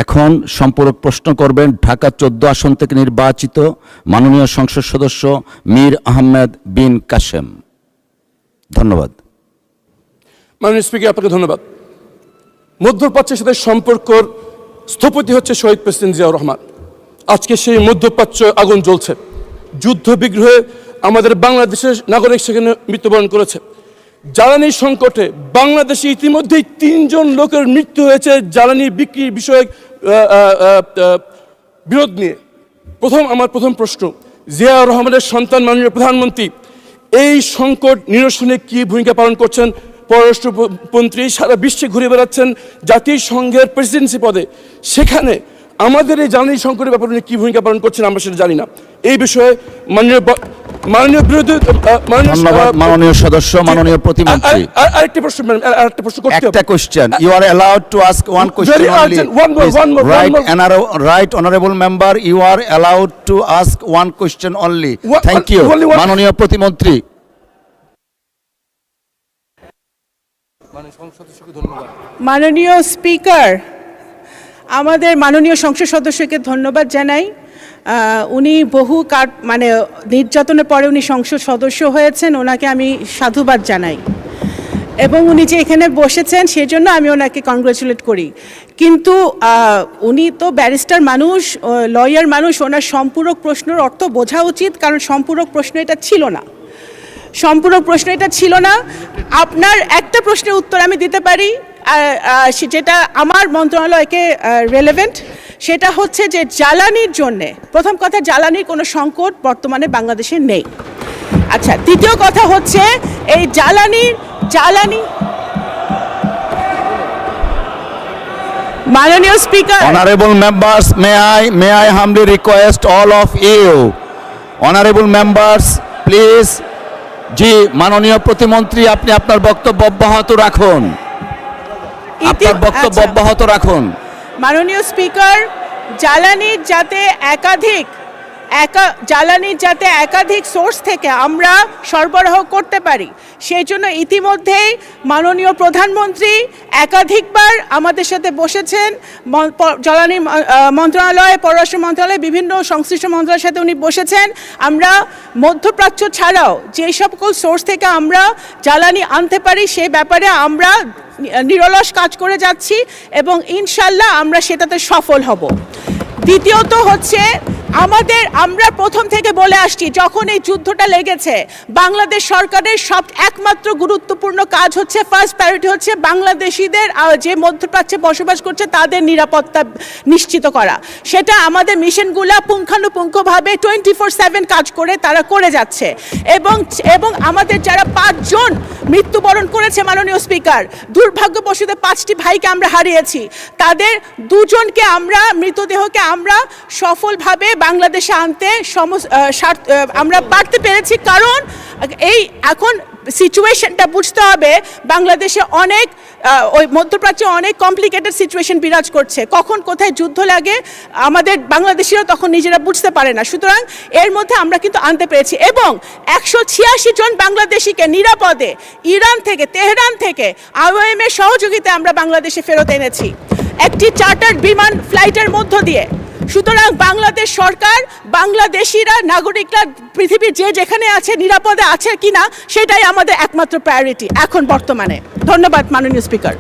এখন সম্পূরক প্রশ্ন করবেন ঢাকা 14 আসন থেকে নির্বাচিত মাননীয় সংসদ সদস্য মীর আহমেদ বিন কাশেম। ধন্যবাদ। মাননীয় স্পিকার, আপনাকে ধন্যবাদ। মধ্যপ্রাচ্যের সাথে সম্পর্কর স্থপতি হচ্ছে শহীদ প্রেসিডেন্ট জিয়াউর রহমান। আজকে সেই মধ্যপ্রাচ্য আগুন জ্বলছে। যুদ্ধ বিগ্রহে আমাদের বাংলাদেশের নাগরিক সেখানে মৃত্যুবরণ করেছে। জ্বালানি সংকটে বাংলাদেশে ইতিমধ্যেই 3 জন লোকের মৃত্যু হয়েছে জ্বালানি বিক্রি বিষয়ক বিরোধ নিয়ে। আমার প্রথম প্রশ্ন, জিয়াউর রহমানের সন্তান মাননীয় প্রধানমন্ত্রী এই সংকট নিরসনে কি ভূমিকা পালন করছেন? পররাষ্ট্রমন্ত্রী সারা বিশ্বে ঘুরে বেড়াচ্ছেন জাতিসংঘের প্রেসিডেন্সি পদে, সেখানে আমাদের এই জ্বালানি সংকটের ব্যাপারে কি ভূমিকা পালন করছেন আমরা সেটা জানি না। এই বিষয়ে মাননীয় সদস্য, মাননীয় প্রতিমন্ত্রী, আরেকটি প্রশ্ন করতে হবে। একটা question, you are allowed to ask one question only. Right honourable member, you are allowed to ask one question only. Thank you. মাননীয় প্রতিমন্ত্রী। মাননীয় স্পিকার, আমাদের মাননীয় সংসদ সদস্যকে ধন্যবাদ জানাই। উনি বহু নির্যাতনের পরে উনি সংসদ সদস্য হয়েছেন, ওনাকে আমি সাধুবাদ জানাই। এবং উনি যে এখানে বসেছেন সেজন্য আমি ওনাকে কংগ্রেচুলেট করি। কিন্তু উনি তো ব্যারিস্টার মানুষ, লয়ার মানুষ, ওনার সম্পূরক প্রশ্নের অর্থ বোঝা উচিত, কারণ সম্পূরক প্রশ্ন এটা ছিল না। সম্পূরক প্রশ্ন এটা ছিল না। আপনার একটা প্রশ্নের উত্তর আমি দিতে পারি যেটা আমার মন্ত্রণালয়কে রেলেভেন্ট, সেটা হচ্ছে যে জ্বালানির জন্যে, প্রথম কথা, জ্বালানির কোনো সংকট বর্তমানে বাংলাদেশে নেই। আচ্ছা, দ্বিতীয় কথা হচ্ছে এই জ্বালানি মাননীয় speaker, honourable members, may I humbly request all of you, honorable members, please, জি মাননীয় প্রতিমন্ত্রী, আপনি আপনার বক্তব্য অব্যাহত রাখুন। আপনার বক্তব্য অব্যাহত রাখুন। মাননীয় স্পিকার, জ্বালানির যাতে একাধিক সোর্স থেকে আমরা সরবরাহ করতে পারি, সেই জন্য ইতিমধ্যেই মাননীয় প্রধানমন্ত্রী একাধিকবার আমাদের সাথে বসেছেন। জ্বালানি মন্ত্রণালয়, পররাষ্ট্র মন্ত্রণালয়, বিভিন্ন সংশ্লিষ্ট মন্ত্রণালয়ের সাথে উনি বসেছেন। আমরা মধ্যপ্রাচ্য ছাড়াও যে সকল সোর্স থেকে আমরা জ্বালানি আনতে পারি সে ব্যাপারে আমরা নিরলস কাজ করে যাচ্ছি এবং ইনশাল্লাহ আমরা সেটাতে সফল হব। দ্বিতীয়ত হচ্ছে আমরা প্রথম থেকে বলে আসছি, যখন এই যুদ্ধটা লেগেছে, বাংলাদেশ সরকারের একমাত্র গুরুত্বপূর্ণ কাজ হচ্ছে, ফার্স্ট প্রায়োরিটি হচ্ছে বাংলাদেশিদের যে মধ্যপ্রাচ্যে বসবাস করছে তাদের নিরাপত্তা নিশ্চিত করা। সেটা আমাদের মিশনগুলা পুঙ্খানুপুঙ্খভাবে 24/7 কাজ করে তারা করে যাচ্ছে। এবং আমাদের যারা 5 জন মৃত্যুবরণ করেছে মাননীয় স্পিকার, দুর্ভাগ্যবশত 5টি ভাইকে আমরা হারিয়েছি, তাদের 2 জনকে মৃতদেহকে আমরা সফলভাবে বাংলাদেশে আনতে আমরা পারতে পেরেছি। কারণ এই এখন সিচুয়েশনটা বুঝতে হবে, বাংলাদেশে ওই মধ্যপ্রাচ্যে অনেক কমপ্লিকেটেড সিচুয়েশন বিরাজ করছে। কখন কোথায় যুদ্ধ লাগে আমাদের বাংলাদেশিরা তখন নিজেরা বুঝতে পারে না। সুতরাং এর মধ্যে আমরা কিন্তু আনতে পেরেছি এবং 186 জন বাংলাদেশিকে নিরাপদে ইরান থেকে, তেহরান থেকে IOM এর সহযোগিতায় আমরা বাংলাদেশে ফেরত এনেছি একটি চার্টার্ড বিমান ফ্লাইটের মধ্য দিয়ে। সুতরাং বাংলাদেশ সরকার, বাংলাদেশিরা, নাগরিকরা পৃথিবীর যেখানে আছে নিরাপদে আছে কিনা সেটাই আমাদের একমাত্র প্রায়োরিটি এখন বর্তমানে। ধন্যবাদ মাননীয় স্পিকার।